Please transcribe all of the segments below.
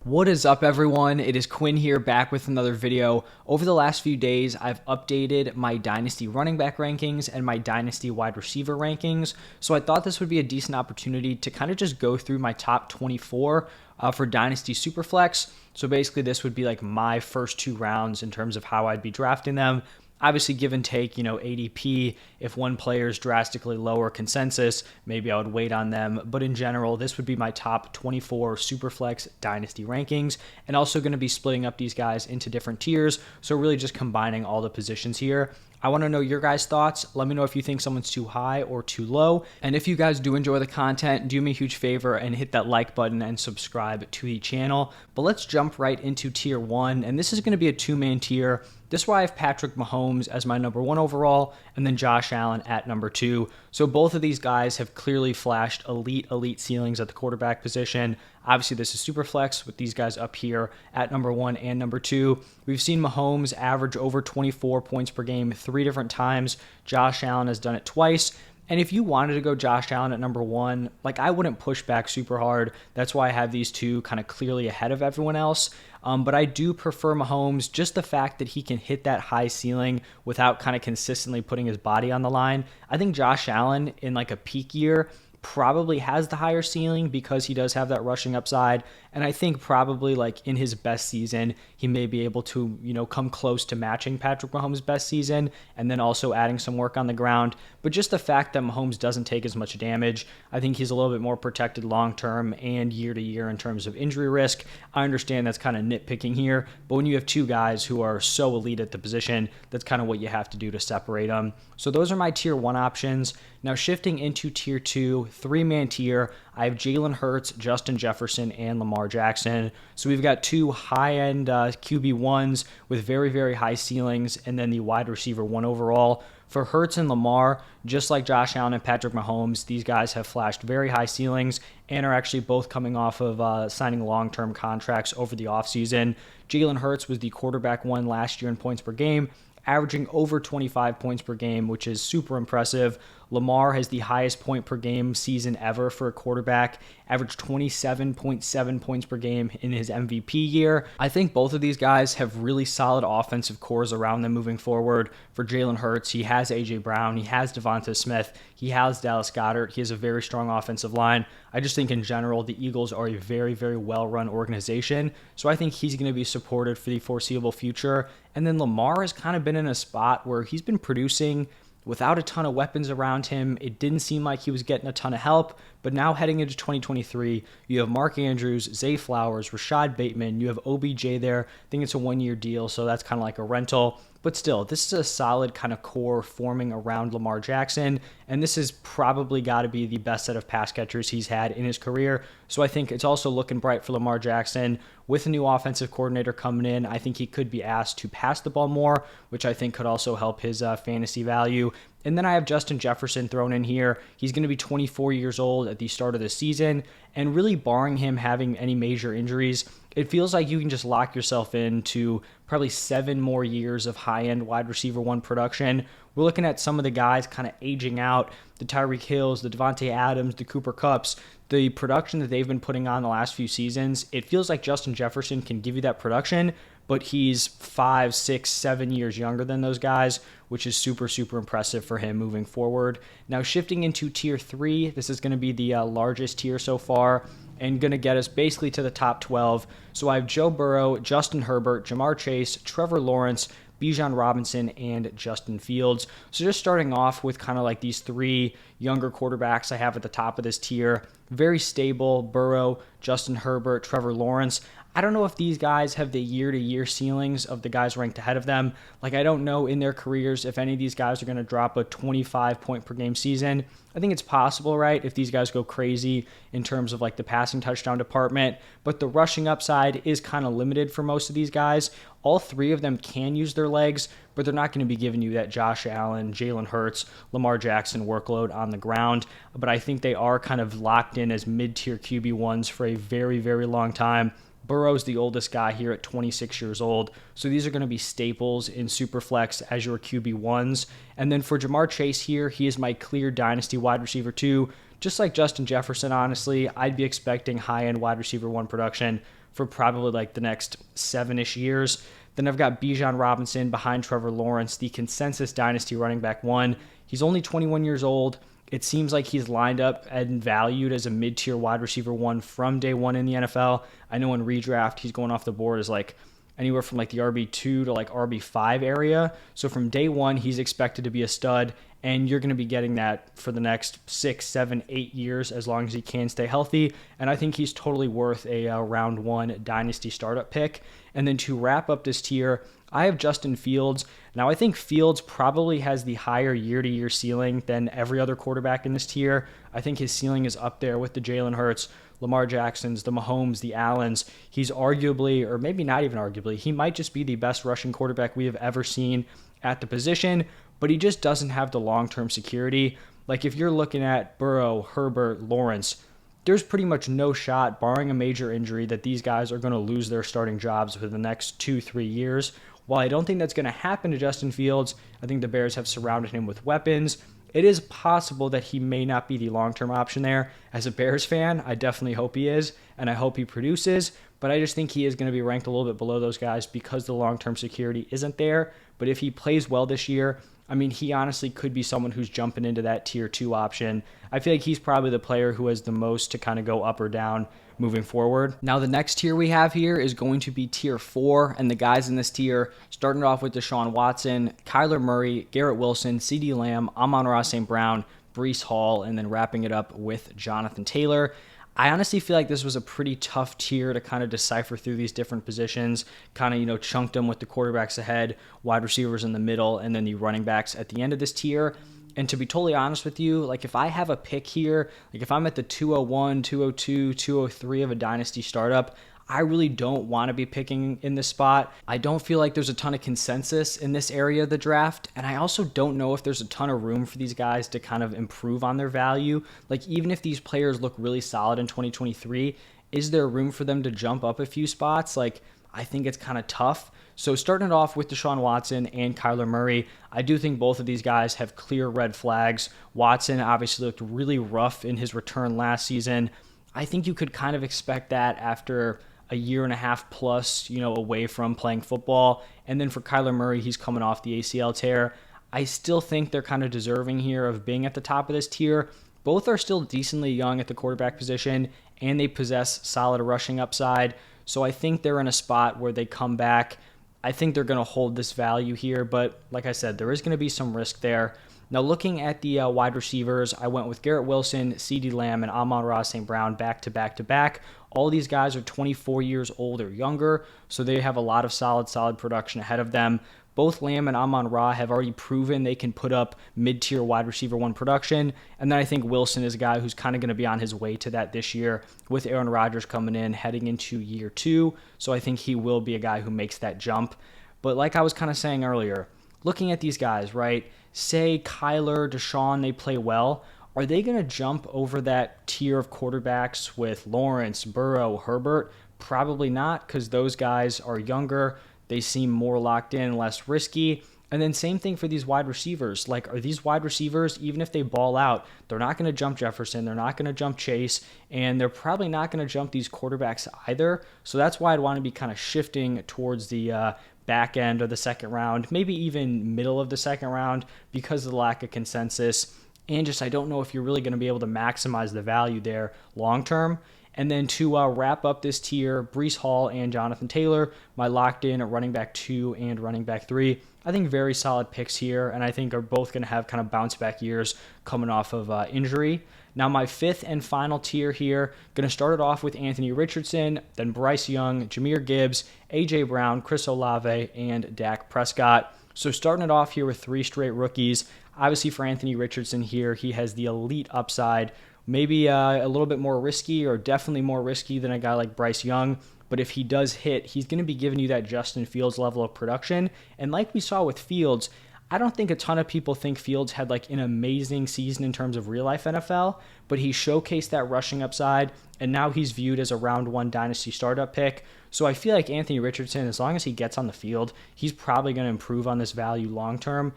What is up, everyone? It is Quinn here, back with another video. Over the last few days, I've updated my Dynasty running back rankings and my Dynasty wide receiver rankings, so I thought this would be a decent opportunity to kind of just go through my top 24 for Dynasty Superflex. So basically, this would be like my first two rounds in terms of how I'd be drafting them. Obviously, give and take, ADP, if one player is drastically lower consensus, maybe I would wait on them. But in general, this would be my top 24 Superflex Dynasty rankings, and also going to be splitting up these guys into different tiers. So really just combining all the positions here. I want to know your guys' thoughts. Let me know if you think someone's too high or too low. And if you guys do enjoy the content, do me a huge favor and hit that like button and subscribe to the channel. But let's jump right into tier one. And this is going to be a two-man tier. This is why I have Patrick Mahomes as my number one overall, and then Josh Allen at number two. So both of these guys have clearly flashed elite ceilings at the quarterback position. Obviously, this is super flex with these guys up here at number one and number two. We've seen Mahomes average over 24 points per game 3 different times. Josh Allen has done it twice. And if you wanted to go Josh Allen at number one, I wouldn't push back super hard. That's why I have these two kind of clearly ahead of everyone else. But I do prefer Mahomes, just the fact that he can hit that high ceiling without kind of consistently putting his body on the line. I think Josh Allen in a peak year probably has the higher ceiling because he does have that rushing upside. And I think probably in his best season, he may be able to, come close to matching Patrick Mahomes' best season and then also adding some work on the ground. But just the fact that Mahomes doesn't take as much damage, I think he's a little bit more protected long-term and year-to-year in terms of injury risk. I understand that's kind of nitpicking here, but when you have two guys who are so elite at the position, that's kind of what you have to do to separate them. So those are my tier one options. Now shifting into tier two, three-man tier, I have Jalen Hurts, Justin Jefferson, and Lamar Jackson. So we've got two high-end QB1s with very, very high ceilings, and then the wide receiver one overall. For Hurts and Lamar, just like Josh Allen and Patrick Mahomes, these guys have flashed very high ceilings and are actually both coming off of signing long-term contracts over the offseason. Jalen Hurts was the quarterback one last year in points per game, averaging over 25 points per game, which is super impressive. Lamar has the highest point per game season ever for a quarterback, averaged 27.7 points per game in his MVP year. I think both of these guys have really solid offensive cores around them moving forward. For Jalen Hurts, he has A.J. Brown, he has Devonta Smith, he has Dallas Goedert, he has a very strong offensive line. I just think in general, the Eagles are a very, very well-run organization, so I think he's going to be supported for the foreseeable future. And then Lamar has kind of been in a spot where he's been producing without a ton of weapons around him. It didn't seem like he was getting a ton of help, but now heading into 2023, you have Mark Andrews, Zay Flowers, Rashad Bateman, you have OBJ there. I think it's a one-year deal, so that's kind of like a rental. But still, this is a solid kind of core forming around Lamar Jackson, and this has probably got to be the best set of pass catchers he's had in his career. So I think it's also looking bright for Lamar Jackson. With a new offensive coordinator coming in, I think he could be asked to pass the ball more, which I think could also help his fantasy value. And then I have Justin Jefferson thrown in here. He's going to be 24 years old at the start of the season, and really barring him having any major injuries, it feels like you can just lock yourself into probably 7 more years of high-end wide receiver one production. We're looking at some of the guys kind of aging out, the Tyreek Hills, the Devontae Adams, the Cooper Kupps, the production that they've been putting on the last few seasons. It feels like Justin Jefferson can give you that production, but he's 5, 6, 7 years younger than those guys, which is super, super impressive for him moving forward. Now, shifting into tier 3, this is going to be the largest tier so far and going to get us basically to the top 12. So I have Joe Burrow, Justin Herbert, Jamar Chase, Trevor Lawrence, Bijan Robinson, and Justin Fields. So just starting off with kind of these 3 younger quarterbacks I have at the top of this tier. Very stable: Burrow, Justin Herbert, Trevor Lawrence. I don't know if these guys have the year-to-year ceilings of the guys ranked ahead of them. I don't know in their careers if any of these guys are going to drop a 25-point-per-game season. I think it's possible, right, if these guys go crazy in terms of the passing touchdown department. But the rushing upside is kind of limited for most of these guys. All 3 of them can use their legs, but they're not going to be giving you that Josh Allen, Jalen Hurts, Lamar Jackson workload on the ground. But I think they are kind of locked in as mid-tier QB1s for a very, very long time. Burrow's the oldest guy here at 26 years old, so these are going to be staples in Superflex as your QB1s. And then for Jamar Chase here, he is my clear Dynasty wide receiver 2. Just like Justin Jefferson, honestly, I'd be expecting high-end wide receiver 1 production for probably like the next 7-ish years. Then I've got Bijan Robinson behind Trevor Lawrence, the consensus Dynasty running back 1. He's only 21 years old. It seems like he's lined up and valued as a mid-tier wide receiver 1 from day 1 in the NFL. I know in redraft, he's going off the board as like anywhere from like the RB2 to like RB5 area. So from day 1, he's expected to be a stud, and you're going to be getting that for the next 6, 7, 8 years as long as he can stay healthy. And I think he's totally worth a round 1 Dynasty startup pick. And then to wrap up this tier, I have Justin Fields. Now, I think Fields probably has the higher year-to-year ceiling than every other quarterback in this tier. I think his ceiling is up there with the Jalen Hurts, Lamar Jacksons, the Mahomes, the Allens. He's arguably, or maybe not even arguably, he might just be the best rushing quarterback we have ever seen at the position, but he just doesn't have the long-term security. Like if you're looking at Burrow, Herbert, Lawrence, there's pretty much no shot, barring a major injury, that these guys are going to lose their starting jobs for the next 2-3 years. While I don't think that's going to happen to Justin Fields, I think the Bears have surrounded him with weapons. It is possible that he may not be the long-term option there. As a Bears fan, I definitely hope he is, and I hope he produces, but I just think he is going to be ranked a little bit below those guys because the long-term security isn't there. But if he plays well this year, I mean, he honestly could be someone who's jumping into that tier 2 option. I feel like he's probably the player who has the most to kind of go up or down moving forward. Now, the next tier we have here is going to be tier 4, and the guys in this tier, starting off with Deshaun Watson, Kyler Murray, Garrett Wilson, CeeDee Lamb, Amon-Ra St. Brown, Breece Hall, and then wrapping it up with Jonathan Taylor. I honestly feel like this was a pretty tough tier to kind of decipher through these different positions, kind of, chunked them with the quarterbacks ahead, wide receivers in the middle, and then the running backs at the end of this tier. And to be totally honest with you, like if I have a pick here, like if I'm at the 201, 202, 203 of a Dynasty startup, I really don't want to be picking in this spot. I don't feel like there's a ton of consensus in this area of the draft, and I also don't know if there's a ton of room for these guys to kind of improve on their value. Like even if these players look really solid in 2023, is there room for them to jump up a few spots? Like I think it's kind of tough. So starting it off with Deshaun Watson and Kyler Murray, I do think both of these guys have clear red flags. Watson obviously looked really rough in his return last season. I think you could kind of expect that after a year and a half plus, away from playing football. And then for Kyler Murray, he's coming off the ACL tear. I still think they're kind of deserving here of being at the top of this tier. Both are still decently young at the quarterback position, and they possess solid rushing upside. So I think they're in a spot where they come back. I think they're going to hold this value here, but like I said, there is going to be some risk there. Now, looking at the wide receivers, I went with Garrett Wilson, CeeDee Lamb, and Amon-Ra St. Brown back to back to back. All these guys are 24 years old or younger, so they have a lot of solid production ahead of them. Both Lamb and Amon-Ra have already proven they can put up mid-tier wide receiver 1 production. And then I think Wilson is a guy who's kind of going to be on his way to that this year with Aaron Rodgers coming in, heading into year 2. So I think he will be a guy who makes that jump. But like I was kind of saying earlier, looking at these guys, right? Say Kyler, Deshaun, they play well. Are they going to jump over that tier of quarterbacks with Lawrence, Burrow, Herbert? Probably not, because those guys are younger. They seem more locked in, less risky. And then same thing for these wide receivers. Like, are these wide receivers, even if they ball out, they're not going to jump Jefferson, they're not going to jump Chase, and they're probably not going to jump these quarterbacks either. So that's why I'd want to be kind of shifting towards the back end of the second round, maybe even middle of the second round, because of the lack of consensus. And just I don't know if you're really going to be able to maximize the value there long term. And then to wrap up this tier, Breece Hall and Jonathan Taylor, my locked in at running back 2 and running back 3. I think very solid picks here, and I think are both going to have kind of bounce back years coming off of injury. Now my 5th and final tier here, going to start it off with Anthony Richardson, then Bryce Young, Jahmyr Gibbs, A.J. Brown, Chris Olave, and Dak Prescott. So starting it off here with 3 straight rookies. Obviously for Anthony Richardson here, he has the elite upside. Maybe a little bit more risky, or definitely more risky than a guy like Bryce Young. But if he does hit, he's going to be giving you that Justin Fields level of production. And like we saw with Fields, I don't think a ton of people think Fields had like an amazing season in terms of real life NFL, but he showcased that rushing upside, and now he's viewed as a round 1 Dynasty startup pick. So I feel like Anthony Richardson, as long as he gets on the field, he's probably going to improve on this value long term.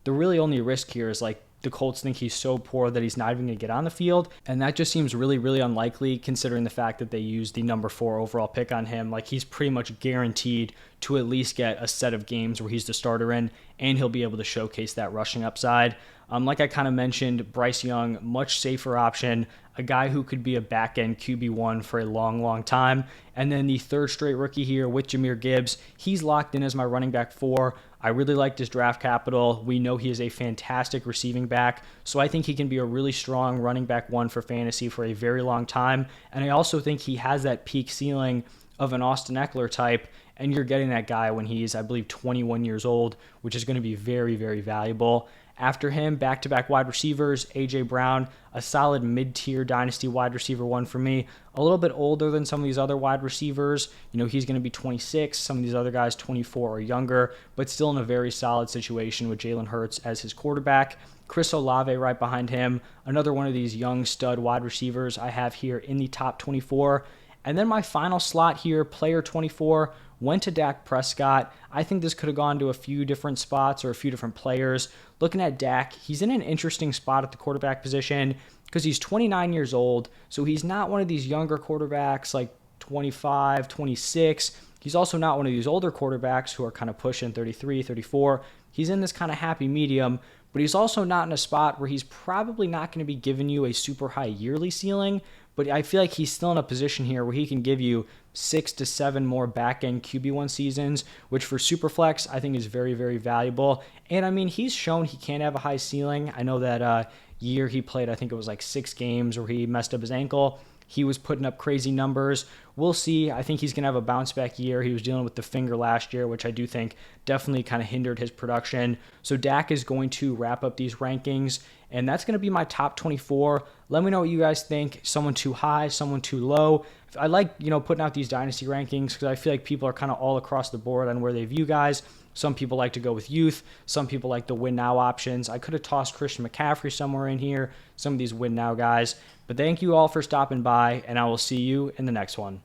The really only risk here is like the Colts think he's so poor that he's not even going to get on the field. And that just seems really, really unlikely considering the fact that they used the number 4 overall pick on him. Like, he's pretty much guaranteed to at least get a set of games where he's the starter in, and he'll be able to showcase that rushing upside. Like I kind of mentioned, Bryce Young, much safer option, a guy who could be a back-end QB1 for a long, long time. And then the third straight rookie here with Jahmyr Gibbs, he's locked in as my running back 4. I really liked his draft capital. We know he is a fantastic receiving back, so I think he can be a really strong running back 1 for fantasy for a very long time. And I also think he has that peak ceiling of an Austin Eckler type, and you're getting that guy when he's, I believe, 21 years old, which is going to be very, very valuable. After him, back-to-back wide receivers, A.J. Brown, a solid mid-tier dynasty wide receiver 1 for me. A little bit older than some of these other wide receivers. You know, he's going to be 26. Some of these other guys, 24 or younger, but still in a very solid situation with Jalen Hurts as his quarterback. Chris Olave right behind him, another one of these young stud wide receivers I have here in the top 24. And then my final slot here, player 24, went to Dak Prescott. I think this could have gone to a few different spots or a few different players. Looking at Dak, he's in an interesting spot at the quarterback position because he's 29 years old, so he's not one of these younger quarterbacks like 25, 26. He's also not one of these older quarterbacks who are kind of pushing 33, 34. He's in this kind of happy medium, but he's also not in a spot where he's probably not going to be giving you a super high yearly ceiling, but I feel like he's still in a position here where he can give you 6 to 7 more back-end QB1 seasons, which for Superflex, I think is very, very valuable. And I mean, he's shown he can have a high ceiling. I know that year he played, I think it was like 6 games where he messed up his ankle. He was putting up crazy numbers. We'll see. I think he's going to have a bounce back year. He was dealing with the finger last year, which I do think definitely kind of hindered his production. So Dak is going to wrap up these rankings, and that's going to be my top 24. Let me know what you guys think. Someone too high, someone too low. I like, putting out these dynasty rankings because I feel like people are kind of all across the board on where they view guys. Some people like to go with youth. Some people like the win now options. I could have tossed Christian McCaffrey somewhere in here, some of these win now guys. But thank you all for stopping by, and I will see you in the next one.